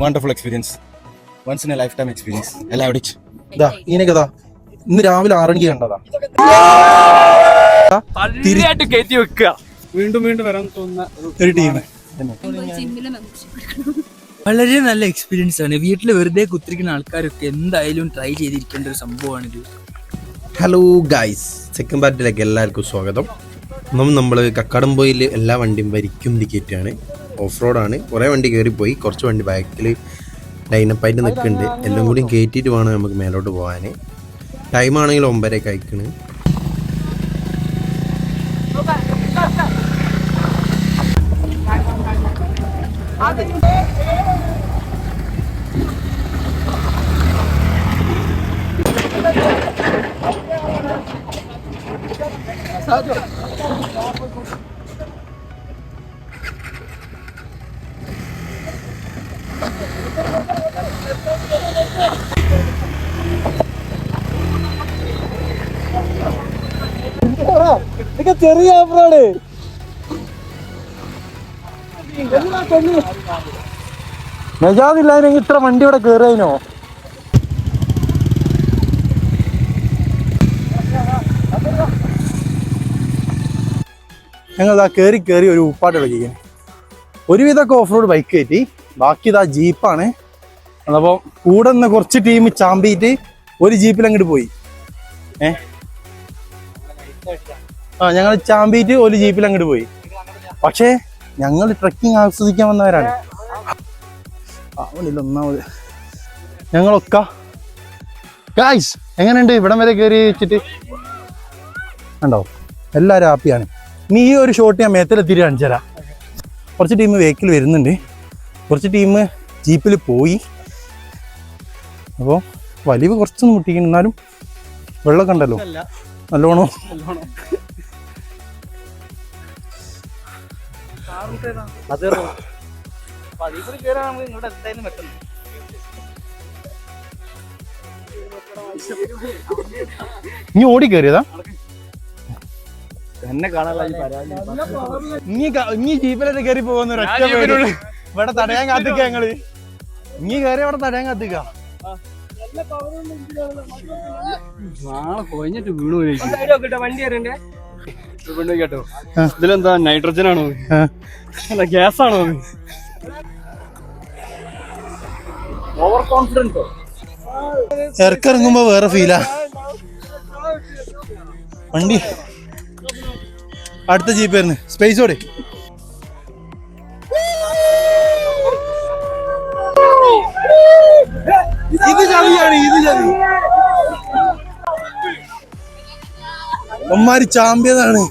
Wonderful experience, once in a life time experience. എല്ലാവരും ഇതാ ഇതിനൊക്കെ ഇന്ന് രാവിലെ 6 മണിക്ക് കണ്ടതാ. കയറ്റി വെക്കുക, വീണ്ടും വീണ്ടും വരാൻ തോന്നുന്ന ഒരു ടീം. വളരെ നല്ല എക്സ്പീരിയൻസ് ആണ്. വീട്ടിൽ വെറുതെ കുത്തിരിക്കുന്ന ആൾക്കാരൊക്കെ എന്തായാലും ട്രൈ ചെയ്തിരിക്കേണ്ട ഒരു സംഭവമാണിത്. ഹലോ ഗൈസ്, സെക്കൻഡ് പാർട്ടിലേക്ക് എല്ലാവർക്കും സ്വാഗതം. നമ്മൾ കക്കാടംപൊയിൽ എല്ലാ വണ്ടിയും വരിക്കും ടിക്കറ്റാണ്. ഓഫ് റോഡാണ്. കുറേ വണ്ടി കയറിപ്പോയി, കുറച്ച് വണ്ടി ബാക്കിൽ ലൈനപ്പായിട്ട് നിൽക്കുന്നുണ്ട്. എല്ലാം കൂടി കയറ്റിയിട്ട് വേണം നമുക്ക് മേലോട്ട് പോകാൻ. ടൈമാണെങ്കിൽ 9:00 കഴിക്കണ്. ചെറിയ ഓഫ്റോഡ് മെജാദില്ലായിരുന്നെങ്കിൽ ഇത്ര വണ്ടി ഇവിടെ കയറിയതിനോ. ഞങ്ങൾ കയറി ഒരു ഉപ്പാട്ട് കളിക്കാൻ. ഒരുവിധമൊക്കെ ഓഫ് റോഡ് ബൈക്ക് കയറ്റി, ബാക്കി ഇതാ ജീപ്പാണ്. അതപ്പോൾ കൂടെ നിന്ന് കുറച്ച് ടീം ചാമ്പിയിട്ട് ഒരു ജീപ്പിൽ അങ്ങോട്ട് പോയി. ഞങ്ങൾ ചാമ്പിയിട്ട് ഒരു ജീപ്പിൽ അങ്ങോട്ട് പോയി. പക്ഷേ ഞങ്ങൾ ട്രക്കിംഗ് ആസ്വദിക്കാൻ വന്നവരാണ്. ആവണില്ല ഒന്നാമത്. ഞങ്ങളൊക്കെ ഗായ്സ് എങ്ങനെയുണ്ട് ഇവിടം വരെ കയറി വെച്ചിട്ട്? കണ്ടോ, എല്ലാവരും ഹാപ്പിയാണ്. ഇനി ഈ ഒരു ഷോട്ട് ഞാൻ മേത്തിലെത്തിയിട്ട് കാണിച്ചു തരാം. കുറച്ച് ടീം വെഹിക്കിൾ വരുന്നുണ്ട്, കുറച്ച് ടീം ജീപ്പിൽ പോയി. അപ്പോൾ വലിവ് കുറച്ചൊന്നും മുട്ടിക്കുന്നു, എന്നാലും വെള്ളമൊക്കെ ഉണ്ടല്ലോ നല്ലോണം. നീ ഓടി കയറിയതാ? എന്നെ കാണാൻ ഇനി ജീപ്പിലൊക്കെ കയറി പോകുന്ന ഇവിടെ തടയാൻ കാത്തിക്ക. ഞങ്ങള് ഇനി കയറി ഇവിടെ തടയാൻ കാത്തിക്ക. കൊഞ്ഞിട്ട് വീണു വണ്ടി കേട്ടോ. ഇതിലെന്താ നൈട്രജൻ ആണോ അല്ല ഗ്യാസ് ആണോ? Over confidence. ഇറക്കിറങ്ങുമ്പോ വേറെ ഫീലാ. വണ്ടി അടുത്ത ജീപ്പ് ആയിരുന്നു. സ്പേസോടെ ഇത് ചളിയാണ്, ഇത് ചളി. ഒമ്മാര് ചാമ്പ്യതാണ്.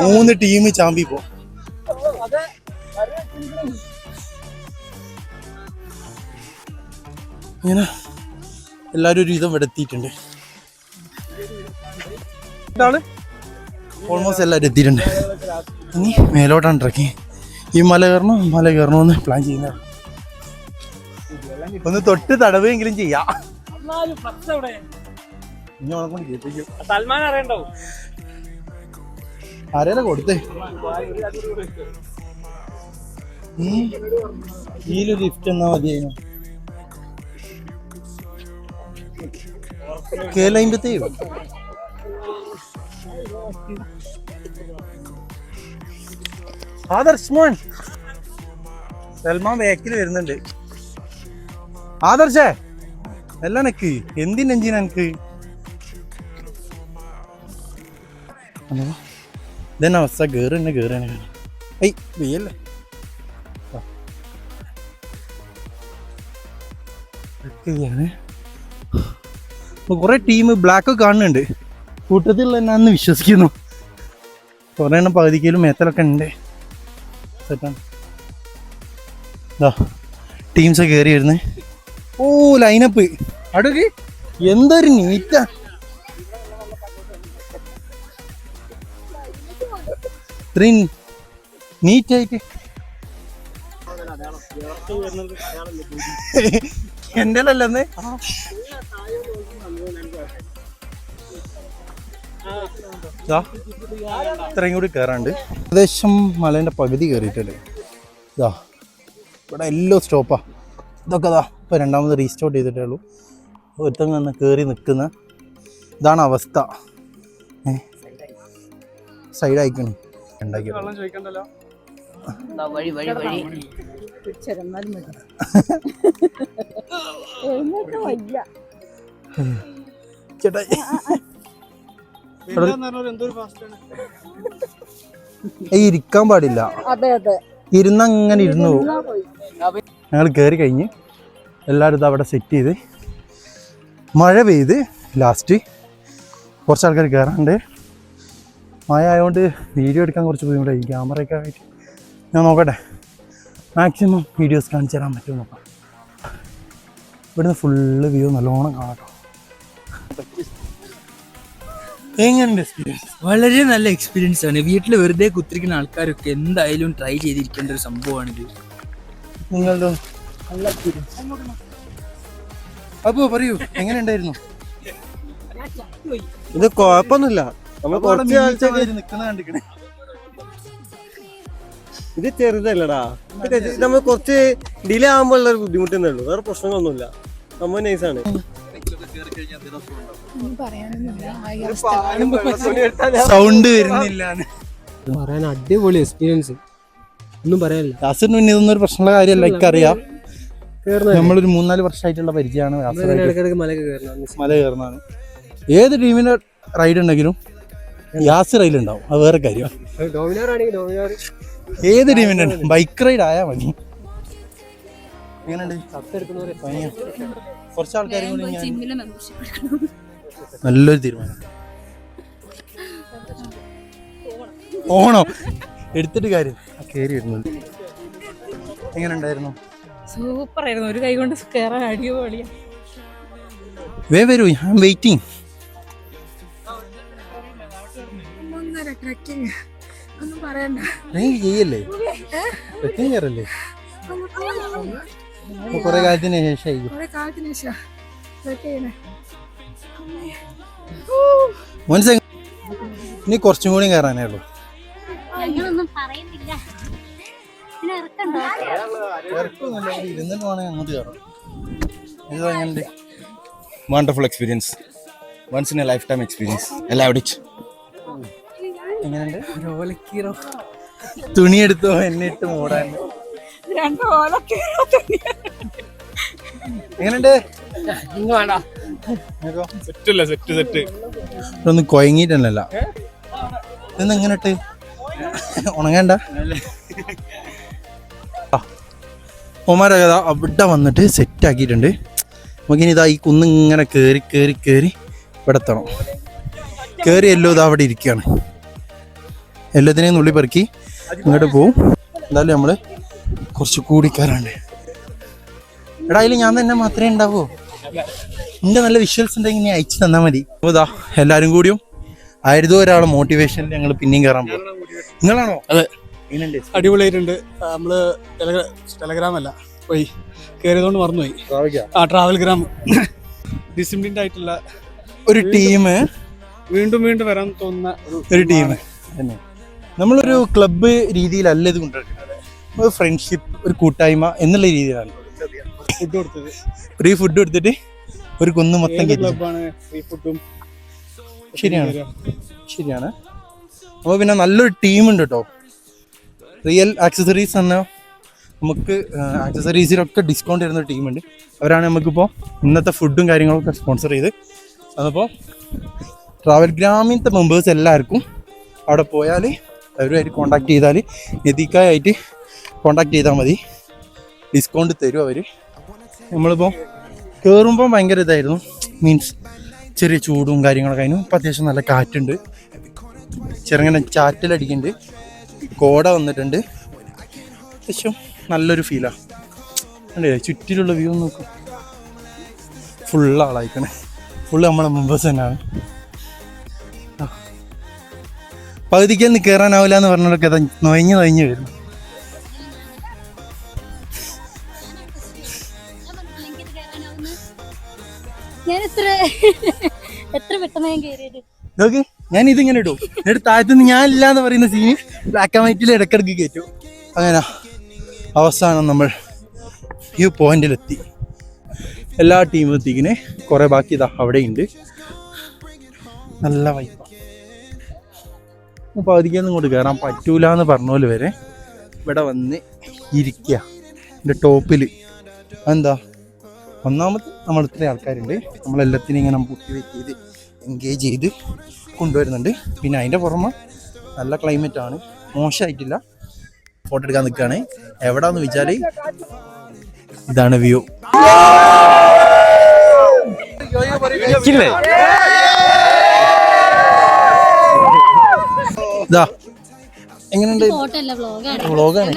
3 ടീം ചാമ്പി പോ. ഇങ്ങനെ എല്ലാരും ഒരു വിധം എത്തിയിട്ടുണ്ട്. ഓൾമോസ്റ്റ് എല്ലാവരും എത്തിയിട്ടുണ്ട്. ഇനി മേലോട്ടാണ് ട്രക്കിങ്. ഈ മല കയറണമെന്ന് പ്ലാൻ ചെയ്യുന്ന. ഒന്ന് തൊട്ട് തടവെങ്കിലും ചെയ്യാം. ആരേല കൊടുത്തേ ഈ ലിഫ്റ്റ് എന്നാ മതിയായിരുന്നു. കേലൈമ്പത്തേയോ ആദർശ് മോൻ സൽമാൻ ബാക്കിൽ വരുന്നുണ്ട്. ആദർശേ എല്ലാം എനക്ക് എന്തിനെഞ്ചിന് എനിക്ക് ഇതന്നെ അവസ്ഥ. കേറാണ് ഏയ് വെയ്യല്ലേ. കുറെ ടീം ബ്ലാക്ക് കാണുന്നുണ്ട്. കൂട്ടത്തിലുള്ള എന്നാന്ന് വിശ്വസിക്കുന്നു. കുറെ എണ്ണം പകുതിക്കലും മേത്തലൊക്കെ ഉണ്ട്. സെറ്റാണ്. ടീംസൊക്കെ കയറി വരുന്നത്. ഓ ലൈനപ്പ് അടുക്ക് എന്തൊരു നീറ്റാ. ഇത്രയും നീറ്റായിട്ട് എൻ്റെ അല്ലെന്ന്. ഇത്രയും കൂടി കയറാണ്ട് ഏകദേശം മലേൻ്റെ പകുതി കയറിയിട്ടല്ലേ. ഇതാ ഇവിടെ എല്ലാം സ്റ്റോപ്പാണ്. ഇതൊക്കെ ഇതാ ഇപ്പോൾ രണ്ടാമത് റീസ്റ്റോർട്ട് ചെയ്തിട്ടേ ഉള്ളൂ. ഒരുത്തങ്ങ് വന്ന് കയറി നിൽക്കുന്ന ഇതാണ് അവസ്ഥ. സൈഡ് അയക്കണം ഉണ്ടാക്കി വെള്ളം ചോദിക്കണ്ടല്ലോ. വഴി വഴി വഴി ചേട്ടാ എന്തൊരു ഫാസ്റ്റാണ്. ഇരിക്കാൻ പാടില്ല, ഇരുന്ന് അങ്ങനെ ഇരുന്നു പോകും. ഞങ്ങൾ കയറി കഴിഞ്ഞ് എല്ലാവരും ഇത് അവിടെ സെറ്റ് ചെയ്ത് മഴ പെയ്ത് ലാസ്റ്റ് കുറച്ച് ആൾക്കാർ കയറാണ്ട്. മഴ ആയതുകൊണ്ട് വീഡിയോ എടുക്കാൻ കുറച്ച് ബുദ്ധിമുട്ടായി. ക്യാമറയൊക്കെ ആയിട്ട് ഞാൻ നോക്കട്ടെ, മാക്സിമം വീഡിയോസ് കാണിച്ചു തരാൻ പറ്റുമോ നോക്കാം. ഇവിടുന്ന് ഫുള്ള് വ്യൂ നല്ലോണം കാണാം. എങ്ങനെയുണ്ട് എക്സ്പീരിയൻസ്? വളരെ നല്ല എക്സ്പീരിയൻസ് ആണ്. വീട്ടിൽ വെറുതെ കുത്തിരിക്കുന്ന ആൾക്കാരൊക്കെ എന്തായാലും ട്രൈ ചെയ്തിരിക്കേണ്ട ഒരു സംഭവമാണിത്. നിങ്ങളുടെ നല്ല എക്സ്പീരിയൻസ്. അപ്പോൾ പറയൂ, എങ്ങനെ ഉണ്ടായിരുന്നു? ഇത് കുഴപ്പമൊന്നുമില്ല. നമ്മൾ കുറച്ച് കാലത്തേക്ക് നിൽക്കുന്ന കണ്ടിരിക്കണേ. ഇത് ചെറുതല്ലടാ, നമ്മൾ കുറച്ച് ഡിലേ ആകുമ്പോൾ ഉള്ള ഒരു ബുദ്ധിമുട്ടേ ഉള്ളൂ, വേറെ പ്രശ്നങ്ങളൊന്നുമില്ല. നമ്മൾ നൈസാണ്. സൗണ്ട് വരുന്നില്ല. പറയാൻ അടിപൊളി എക്സ്പീരിയൻസ്, ഒന്നും പറയാനില്ല. യാസിന് പിന്നെ ഇതൊന്നും ഒരു പ്രശ്നമുള്ള കാര്യമല്ല, എനിക്കറിയാം. നമ്മളൊരു 3-4 വർഷമായിട്ടുള്ള പരിചയമാണ്. മല കയറുന്നതാണ്. ഏത് ടീമിന്റെ റൈഡ് ഉണ്ടെങ്കിലും യാസ് റൈഡ് ഉണ്ടാവും, അത് വേറെ കാര്യം. ഏത് ടീമിന്റെ ബൈക്ക് റൈഡ് ആയാൽ മതി. എങ്ങനെയുണ്ട്? കുറച്ച് ആൾക്കാരും കൂടി നല്ലൊരു തീരുമാനം. ഓണോ എടുത്തിട്ട് കാര്യം കയറി വരുന്നുണ്ട്. എങ്ങനെ ഉണ്ടായിരുന്നു? സൂപ്പർ ആയിരുന്നു. ഒരു കൈ കൊണ്ട് കയറാൻ അടിപൊളിയാ. വരൂ, ഐ ആം വെയിറ്റിംഗ്. ഒന്നും പറയണ്ട. ചെയ്യല്ലേ, ട്രക്കിംഗ് കയറല്ലേ? കുറെ കാലത്തിന് ശേഷം മനസ്സിലായി. ഇനി കുറച്ചും കൂടി കയറാനേ ഉള്ളൂ. ഇരുന്നിട്ട് വേണമെങ്കിൽ അങ്ങോട്ട് കയറാം. ഇതെങ്ങനെ? Wonderful experience, once in a life time experience. എല്ലാവരും എങ്ങനെയുണ്ട്? തുണിയെടുത്തോ എന്നെ ഇട്ട് മൂടാൻ? എങ്ങനെയുണ്ട്? ഒന്ന് കൊയങ്ങിട്ടല്ല, ഇതൊന്നും എങ്ങനെ ഇട്ട് ഉണങ്ങണ്ട. ഒമാരൊക്കെ അവിടെ വന്നിട്ട് സെറ്റ് ആക്കിയിട്ടുണ്ട്. നമുക്കിനി ഇതാ ഈ കുന്നിങ്ങനെ കയറി കയറി കയറി ഇവിടെ എത്തണം. കയറി എല്ലോ ഇതാ അവിടെ ഇരിക്കുകയാണ്. എല്ലാത്തിനെയും നുള്ളി പെറുക്കി ഇങ്ങോട്ട് പോവും. എന്തായാലും നമ്മൾ കുറച്ച് കൂടി കയറാണ്ട്. എടാ അതിൽ ഞാൻ തന്നെ മാത്രമേ ഉണ്ടാവൂ. എൻ്റെ നല്ല വിഷ്വൽസ് ഉണ്ടെങ്കിൽ ഇനി അയച്ചു തന്നാൽ മതി. അപ്പോൾ ഇതാ എല്ലാവരും കൂടിയും ആയിരത്തോ ഒരാളെ മോട്ടിവേഷനിൽ ഞങ്ങൾ പിന്നെയും കയറാൻ പോകും. നിങ്ങളാണോ? അതെ, അടിപൊളിയായിട്ടുണ്ട്. നമ്മള് ടെലഗ്രാം അല്ല പോയി കയറിയതുകൊണ്ട് മറന്നുപോയി. ട്രാവൽ ഗ്രാം ഡിസിപ്ലിൻഡ് ആയിട്ടുള്ള ഒരു ടീം, വീണ്ടും വീണ്ടും വരാൻ തോന്നുന്ന ഒരു ടീം തന്നെ. നമ്മളൊരു ക്ലബ്ബ് രീതിയിലല്ല ഇത് കൊണ്ടുവരുന്നത്, ഒരു ഫ്രണ്ട്ഷിപ്പ്, ഒരു കൂട്ടായ്മ എന്നുള്ള രീതിയിലാണ് ഫുഡ് കൊടുത്തത്. ഫ്രീ ഫുഡ് കൊടുത്തിട്ട് ഒരു കുന്ന് മൊത്തം ക്ലബ്ബാണ്, ഫ്രീ ഫുഡും. ശരിയാണ് ശരിയാണ്. അപ്പോൾ പിന്നെ നല്ലൊരു ടീമുണ്ട് കേട്ടോ. റിയൽ ആക്സസറീസ് എന്ന നമുക്ക് ആക്സസറീസിലൊക്കെ ഡിസ്കൗണ്ട് തരുന്ന ഒരു ടീമുണ്ട്. അവരാണ് നമുക്കിപ്പോൾ ഇന്നത്തെ ഫുഡും കാര്യങ്ങളൊക്കെ സ്പോൺസർ ചെയ്ത്. അതപ്പോൾ ട്രാവൽ ഗ്രാമീണത്തെ മെമ്പേഴ്സ് എല്ലാവർക്കും അവിടെ പോയാൽ അവരുമായിട്ട് കോൺടാക്ട് ചെയ്താൽ നദിക്കായിട്ട് കോൺടാക്ട് ചെയ്താൽ മതി, ഡിസ്കൗണ്ട് തരും അവർ. നമ്മളിപ്പോൾ കയറുമ്പോൾ ഭയങ്കര ഇതായിരുന്നു, മീൻസ് ചെറിയ ചൂടും കാര്യങ്ങളൊക്കെ ആയിരുന്നു. ഇപ്പം അത്യാവശ്യം നല്ല കാറ്റുണ്ട്, ചെറുങ്ങനെ ചാറ്റലടിക്കുന്നുണ്ട്, കോട വന്നിട്ടുണ്ട്. അത്യാവശ്യം നല്ലൊരു ഫീലാണ്. അല്ലേ ചുറ്റിലുള്ള വ്യൂ നോക്കും, ഫുള്ള് ആളായിക്കണേ. ഫുള്ള് നമ്മളെ മെമ്പേഴ്സ് തന്നെയാണ്. പകുതിക്കൊന്നും കയറാനാവില്ല എന്ന് പറഞ്ഞവരൊക്കെ നൊയഞ്ഞ് വരുന്നു. നോക്ക്, ഞാൻ ഇതിങ്ങനെ ഇടും, എന്നിട്ട് താഴത്തുനിന്ന് ഞാൻ ഇല്ല എന്ന് പറയുന്ന സീന് ബ്ലാക്ക് ആൻഡ് വൈറ്റിൽ ഇടയ്ക്കിടയ്ക്ക് കയറ്റും. അങ്ങനെ അവസാനം നമ്മൾ ഈ പോയിന്റിലെത്തി. എല്ലാ ടീമും എത്തിക്കിനെ. കുറേ ബാക്കി ഇതാ അവിടെയുണ്ട്. നല്ല വൈബ. അപ്പോൾ അധികമൊന്നും ഇങ്ങോട്ട് കയറാൻ പറ്റൂല എന്ന് പറഞ്ഞ പോലെ വരെ ഇവിടെ വന്ന് ഇരിക്കുക എൻ്റെ ടോപ്പിൽ. എന്താ ഒന്നാമത് നമ്മൾ ഇത്രയും ആൾക്കാരുണ്ട്, നമ്മളെല്ലാത്തിനും ഇങ്ങനെ മോട്ടിവേറ്റ് ചെയ്ത് എൻഗേജ് ചെയ്ത് കൊണ്ടുവരുന്നുണ്ട്. പിന്നെ അതിൻ്റെ പുറമെ നല്ല ക്ലൈമറ്റാണ്, മോശമായിട്ടില്ല. ഫോട്ടോ എടുക്കാൻ നിൽക്കുകയാണ്. എവിടാന്ന് വെച്ചാൽ ഇതാണ് വ്യൂ. ഇതാ എങ്ങനെയുണ്ട്? വ്ളോഗാണ്.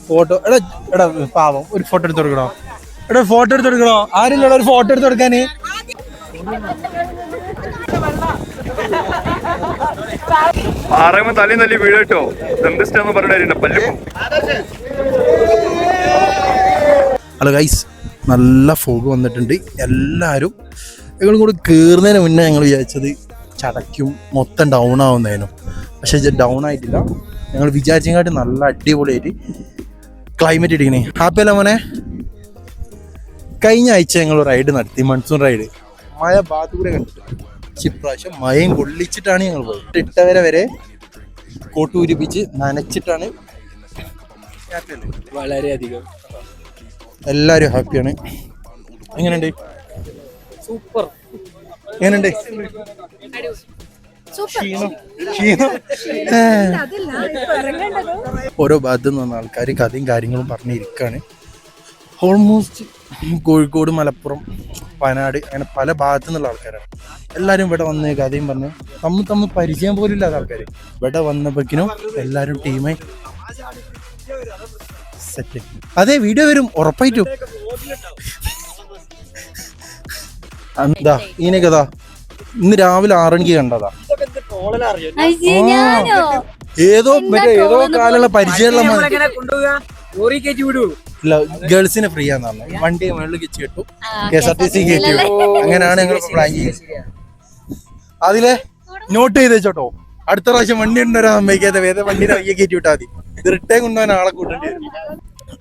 ഫോട്ടോ എടാ എടാ പാവം ഒരു ഫോട്ടോ എടുത്ത് കൊടുക്കണോ? എടാ ഫോട്ടോ എടുത്ത് കൊടുക്കണോ? ആരില്ലടാ ഒരു ഫോട്ടോ എടുത്ത് കൊടുക്കാന്? തലി നല്ല വീട് കേട്ടോ. ഹലോ ഗൈസ്, നല്ല ഫോഗ് വന്നിട്ടുണ്ട്. എല്ലാവരും ഞങ്ങളും കൂടി കയറുന്നതിന് മുന്നേ ഞങ്ങൾ വിചാരിച്ചത് ചടയ്ക്കും, മൊത്തം ഡൗൺ ആവുന്നതിനും. പക്ഷെ ഡൗൺ ആയിട്ടില്ല. ഞങ്ങൾ വിചാരിച്ചങ്ങാട്ട് നല്ല അടിപൊളിയായിട്ട് ക്ലൈമറ്റ് ഇടിക്കണേ. ഹാപ്പി അല്ല മോനെ? കഴിഞ്ഞ ആഴ്ച ഞങ്ങൾ റൈഡ് നടത്തി, മൺസൂൺ റൈഡ്. മഴ ഭാഗത്തൂടെ കണ്ടിട്ട് ഇപ്രാവശ്യം മഴയും കൊള്ളിച്ചിട്ടാണ് ഞങ്ങൾ പോയത്. ഇട്ടവരെ വരെ കോട്ടൂരിപ്പിച്ച് നനച്ചിട്ടാണ്. വളരെയധികം എല്ലാവരും ഹാപ്പിയാണ്. എങ്ങനെയുണ്ട്? സൂപ്പർ. എങ്ങനെയുണ്ട്? ഓരോ ഭാഗത്തു നിന്ന് ആൾക്കാർ കഥയും കാര്യങ്ങളും പറഞ്ഞിരിക്കുകയാണ്. ഓൾമോസ്റ്റ് കോഴിക്കോട്, മലപ്പുറം, വയനാട് അങ്ങനെ പല ഭാഗത്തു നിന്നുള്ള ആൾക്കാരാണ്. എല്ലാവരും ഇവിടെ വന്ന് കഥയും പറഞ്ഞ് തമ്മിൽ പരിചയം പോലും ഇല്ലാത്ത ആൾക്കാർ ഇവിടെ വന്നപ്പോഴേക്കിനും എല്ലാവരും ടീമായി സെറ്റ്. അതെ, വീഡിയോ വരും ഉറപ്പായിട്ടും. എന്താ ഇതിനെ കഥ ഇന്ന് രാവിലെ 6 മണിക്ക് കണ്ടതാ. ഏതോ കാലുള്ള പരിചയമുള്ള ഇല്ല, ഗേൾസിന് ഫ്രീ ആന്ന് പറഞ്ഞു. വണ്ടി മുകളിൽ വെച്ച് കിട്ടും, KSRTC കയറ്റി വിടും. അങ്ങനെയാണ് ഞങ്ങൾ പ്ലാൻ ചെയ്യുന്നത്. അതിലെ നോട്ട് ചെയ്ത് വെച്ചോട്ടോ, അടുത്ത പ്രാവശ്യം വണ്ടി ഉണ്ടോ സമ്മതിക്കാത്ത വേറെ വണ്ടിയുടെ വയ്യ കയറ്റി വിട്ടാൽ മതി. ഇത് റിട്ടേൺ കൊണ്ടുപോകാൻ ആളെ കൂട്ടേണ്ടി വരും.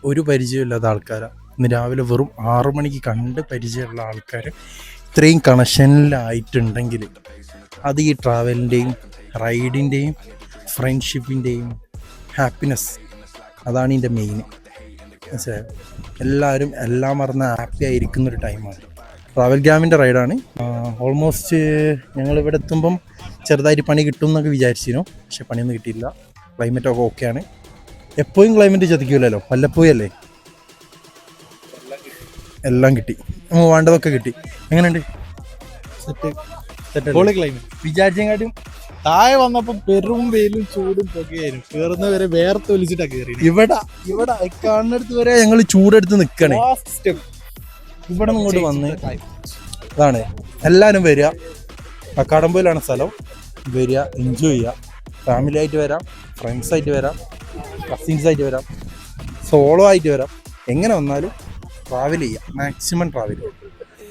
ഒരു പരിചയമില്ലാത്ത ആൾക്കാരാണ് ഇന്ന് രാവിലെ വെറും 6 മണിക്ക് കണ്ട് പരിചയമുള്ള ആൾക്കാർ ഇത്രയും കണക്ഷനിലായിട്ടുണ്ടെങ്കിൽ അത് ഈ ട്രാവലിൻ്റെയും റൈഡിൻ്റെയും ഫ്രണ്ട്ഷിപ്പിൻ്റെയും ഹാപ്പിനെസ്, അതാണ് ഇതിൻ്റെ മെയിൻ. മനസ്സിലായോ? എല്ലാവരും എല്ലാം മറന്ന് ഹാപ്പി ആയിരിക്കുന്നൊരു ടൈമാണ്. ട്രാവൽ ഗ്രാമിൻ്റെ റൈഡാണ്. ഓൾമോസ്റ്റ് ഞങ്ങൾ ഇവിടെ എത്തുമ്പം ചെറുതായിട്ട് പണി കിട്ടും എന്നൊക്കെ വിചാരിച്ചിരുന്നു. പക്ഷെ പണിയൊന്നും കിട്ടിയില്ല. ക്ലൈമറ്റൊക്കെ ഓക്കെയാണ്. എപ്പോഴും ക്ലൈമറ്റ് ചതിക്കില്ലല്ലോ, വല്ലപ്പോഴും അല്ലേ. എല്ലാം കിട്ടി, നമുക്ക് വേണ്ടതൊക്കെ കിട്ടി. എങ്ങനെയുണ്ട്? വിചാരിച്ചെങ്കാട്ടും താഴെ വന്നപ്പോ പെരും വെയിലും ചൂടും പൊക്കെയായിരുന്നു. കേറുന്നവരെ വേർത്ത് ഒലിച്ചിട്ടാ കയറി. ഇവിടെ കാണുന്നിടത്ത് വരെ ഞങ്ങൾ ചൂടെടുത്ത് നിൽക്കണേ. ഇവിടെ നിന്ന് ഇങ്ങോട്ട് വന്ന് അതാണ്. എല്ലാവരും വരിക. കക്കാടംപൊയിലാണ് സ്ഥലം. വരിക, എൻജോയ് ചെയ്യുക. ഫാമിലി ആയിട്ട് വരാം, ഫ്രണ്ട്സ് ആയിട്ട് വരാം, കസിൻസ് ആയിട്ട് വരാം, സോളോ ആയിട്ട് വരാം. എങ്ങനെ വന്നാലും ട്രാവൽ ചെയ്യുക, മാക്സിമം ട്രാവൽ ചെയ്യുക.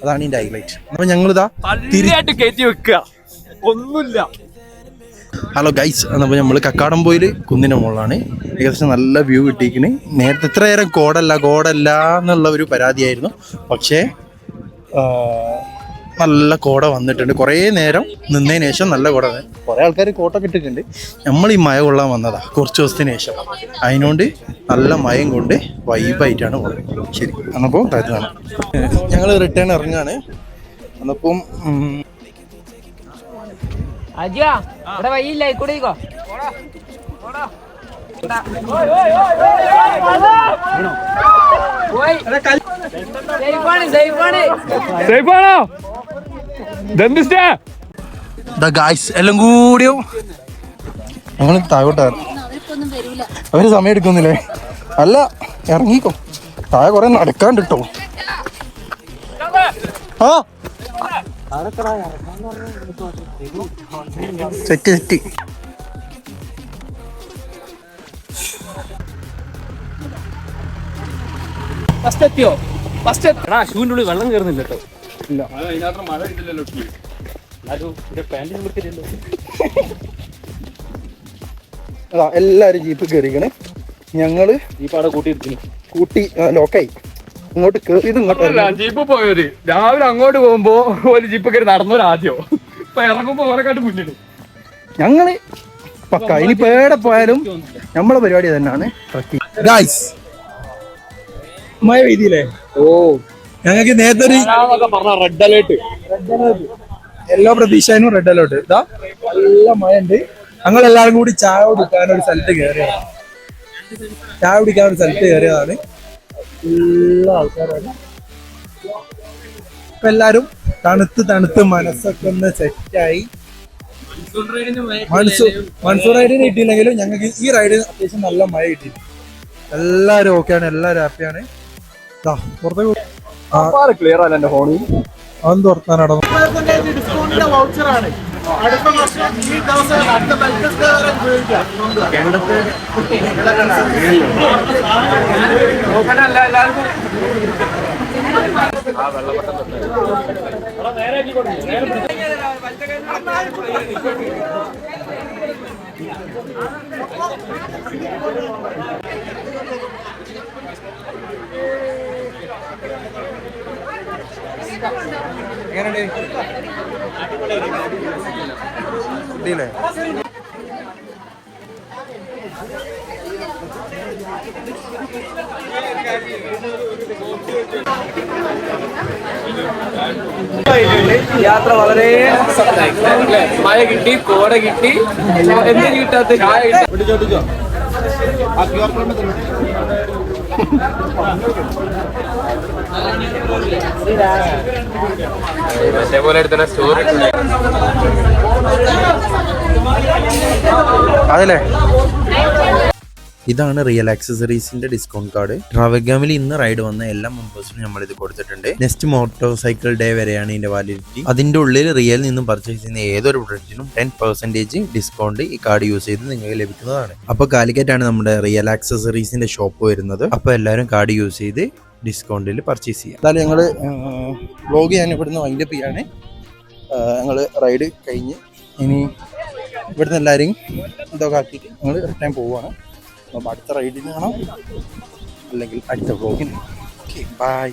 അതാണ് ഇതിൻ്റെ ഹൈലൈറ്റ്. അപ്പോൾ ഞങ്ങളിതാ കയറ്റി വെക്കുക, ഒന്നുമില്ല. ഹലോ ഗൈസ്, അപ്പോൾ നമ്മൾ കക്കാടംപൊയിൽ കുന്നിൻ്റെ മുകളിലാണ്. ഏകദേശം നല്ല വ്യൂ കിട്ടിയിരിക്കണ്. നേരത്തെ ഇത്ര നേരം കോടല്ല എന്നുള്ള ഒരു പരാതിയായിരുന്നു. പക്ഷേ നല്ല കോട വന്നിട്ടുണ്ട്. കുറേ നേരം നിന്നതിന് ശേഷം നല്ല കോട. കുറേ ആൾക്കാർ കോട്ടൊക്കെ ഇട്ടിട്ടുണ്ട്. നമ്മൾ ഈ മഴ കൊള്ളാൻ വന്നതാ കുറച്ച് ദിവസത്തിന് ശേഷം. അതിനോണ്ട് നല്ല മയം കൊണ്ട് വൈബായിട്ടാണ് പോകുന്നത്. ശരി, എന്നപ്പോൾ കാര്യം കാണാം. ഞങ്ങൾ റിട്ടേൺ ഇറങ്ങുകയാണ്. അന്നപ്പം എല്ലാം കൂടിയോ ഞങ്ങൾ താഴോട്ടാണ്. അവര് സമയം എടുക്കുന്നില്ലേ? അല്ല, ഇറങ്ങിക്കോ. താഴെ കുറെ നടക്കാണ്ട് കേട്ടോ. ആ സെറ്റ് ഷൂവിന്റെ ഉള്ളിൽ വെള്ളം കയറുന്നില്ല കേട്ടോ. ഇല്ല, അതിനകത്ത് മഴ ഇല്ലല്ലോ. അതാ എല്ലാരും ജീപ്പ് കയറിക്കണേ. ഞങ്ങള് ഈ പാടെ കൂട്ടി ലോക്കായി. ഇങ്ങോട്ട് കേറിയത് ഇങ്ങോട്ട് ജീപ്പ് പോയവര് രാവിലെ അങ്ങോട്ട് പോകുമ്പോ ഒരു ജീപ്പ് കയറി നടന്നൊരു ആദ്യം ഇപ്പൊ ഇറങ്ങുമ്പോ ഓരെക്കാട്ട് മുന്നിൽ ഞങ്ങള് പക്ക ഇനിയിപ്പോ എവിടെ പോയാലും നമ്മളെ പരിപാടി തന്നെയാണ് ട്രക്കിംഗ്. ഗായ്സ് മഴ പെയ്തില്ലേ? ഓ ഞങ്ങൾക്ക് നേരത്തെ ഒരു പറഞ്ഞ റെഡ് അലേർട്ട് എല്ലാ പ്രതീക്ഷനും റെഡ് അലേർട്ട്. ഇതാ നല്ല മഴ ഉണ്ട്. ഞങ്ങൾ എല്ലാവരും കൂടി ചായ കുടിക്കാൻ ഒരു സ്ഥലത്ത് കയറിയതാണ്. എല്ലാ ആൾക്കാരാണ്. ഇപ്പൊ എല്ലാരും തണുത്ത് മനസ്സൊക്കെ ഒന്ന് സെറ്റായി. മൺസൂൺ റൈഡിന് കിട്ടിയില്ലെങ്കിലും ഞങ്ങൾക്ക് ഈ റൈഡിന് അത്യാവശ്യം നല്ല മഴ കിട്ടി. എല്ലാരും ഓക്കെയാണ്, എല്ലാരും ഹാപ്പിയാണ്. ക്ലിയർ അല്ല എന്റെ ഫോണിൽ. അതൊന്നും തുറത്താൻ നടന്നു. ഡിസ്കൗണ്ടിന്റെ വൗച്ചറാണ്. അടുത്ത വർഷം ഈ ദിവസം അടുത്ത യാത്ര വളരെ മഴ കിട്ടി, കോട കിട്ടി, എന്തും കിട്ടാത്ത ചായ കിട്ടി. അതേപോലെ എടുത്ത സ്റ്റോറി അതല്ലേ ഇതാണ് റിയൽ ആക്സസറീസിന്റെ ഡിസ്കൗണ്ട് കാർഡ്. ട്രാവൽഗാമിൽ ഇന്ന് റൈഡ് വന്ന എല്ലാ മെമ്പേഴ്സിനും നമ്മൾ ഇത് കൊടുത്തിട്ടുണ്ട്. നെക്സ്റ്റ് മോട്ടോർ സൈക്കിൾ ഡേ വരെയാണ് ഇതിന്റെ വാലിഡിറ്റി. അതിന്റെ ഉള്ളിൽ റിയൽ നിന്നും പർച്ചേസ് ചെയ്യുന്ന ഏതൊരു പ്രൊഡക്റ്റിനും 10% ഡിസ്കൗണ്ട് ഈ കാർഡ് യൂസ് ചെയ്ത് നിങ്ങൾക്ക് ലഭിക്കുന്നതാണ്. അപ്പോൾ കാലിക്കറ്റാണ് നമ്മുടെ റിയൽ ആക്സസറീസിന്റെ ഷോപ്പ് വരുന്നത്. അപ്പോൾ എല്ലാവരും കാർഡ് യൂസ് ചെയ്ത് ഡിസ്കൗണ്ടിൽ പർച്ചേസ് ചെയ്യാം. എന്തായാലും ഞങ്ങൾ വ്ലോഗ് ചെയ്യാൻ ഇവിടുന്ന് വൈൻഡപ്പ് ചെയ്യാണ്. ഞങ്ങൾ റൈഡ് കഴിഞ്ഞ് ഇനി ഇവിടുന്ന് എല്ലാവരെയും ഇതൊക്കെ ആക്കിയിട്ട് ഞങ്ങൾ റിട്ടേൺ പോവുകയാണ്. അപ്പോൾ അടുത്ത റൈഡിന് കാണാം, അല്ലെങ്കിൽ അടുത്ത വ്ലോഗിന്. Okay, by.